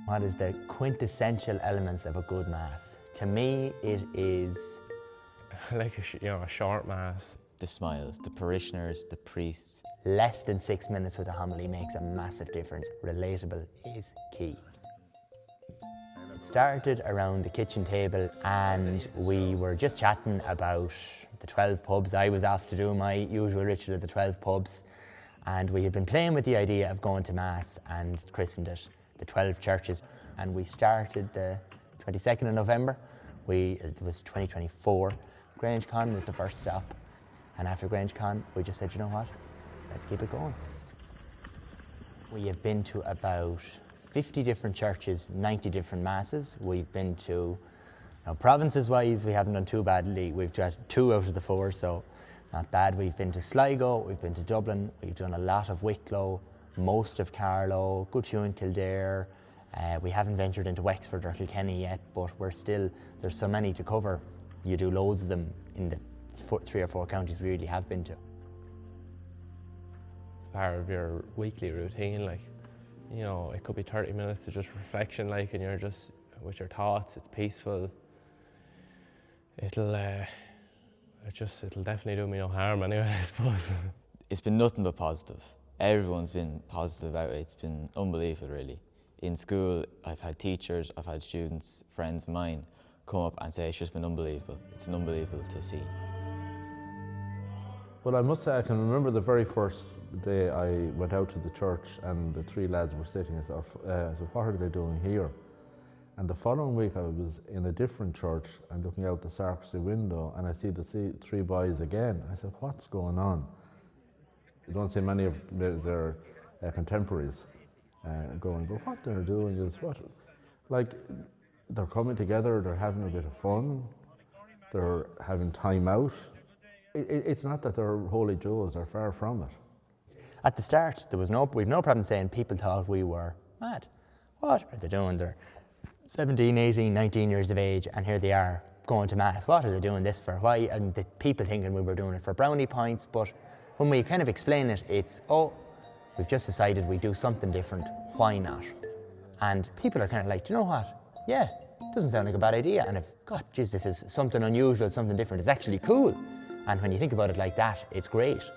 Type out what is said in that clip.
What is the quintessential elements of a good Mass? To me, it is like a short Mass. The smiles, the parishioners, the priests. less than 6 minutes with a homily makes a massive difference. Relatable is key. It started around the kitchen table and we were just chatting about the 12 pubs. I was off to do my usual ritual of the 12 pubs, and we had been playing with the idea of going to Mass and christened it the 12 churches. And we started the 22nd of November. It was 2024. Grange Con was the first stop. And after Grange Con, we just said, you know what? Let's keep it going. We have been to about 50 different churches, 90 different Masses. We've been to, provinces-wise, we haven't done too badly. We've got 2 out of the 4, so not bad. We've been to Sligo, we've been to Dublin, we've done a lot of Wicklow, most of Carlow, good few in Kildare. We haven't ventured into Wexford or Kilkenny yet, but there's so many to cover. You do loads of them in the 3 or 4 counties we really have been to. It's part of your weekly routine, it could be 30 minutes of just reflection, and you're just with your thoughts. It's peaceful. It'll definitely do me no harm anyway, I suppose. It's been nothing but positive. Everyone's been positive about it. It's been unbelievable, really. In school, I've had teachers, I've had students, friends of mine, come up and say it's just been unbelievable. It's unbelievable to see. Well, I must say I can remember the very first day I went out to the church and the 3 lads were sitting. I said, what are they doing here? And the following week I was in a different church and looking out the sacristy window and I see the 3 boys again. I said, what's going on? You don't see many of their contemporaries going, but what they're doing is they're coming together, they're having a bit of fun, they're having time out. It's not that they're holy Joes, they're far from it. At the start, we've no problem saying people thought we were mad. What are they doing? They're 17, 18, 19 years of age, and here they are going to Mass. What are they doing this for? Why? And the people thinking we were doing it for brownie points, but when we kind of explain it, it's, we've just decided we'd do something different, why not? And people are kind of like, do you know what? Yeah, it doesn't sound like a bad idea, and this is something unusual, something different, it's actually cool. And when you think about it like that, it's great.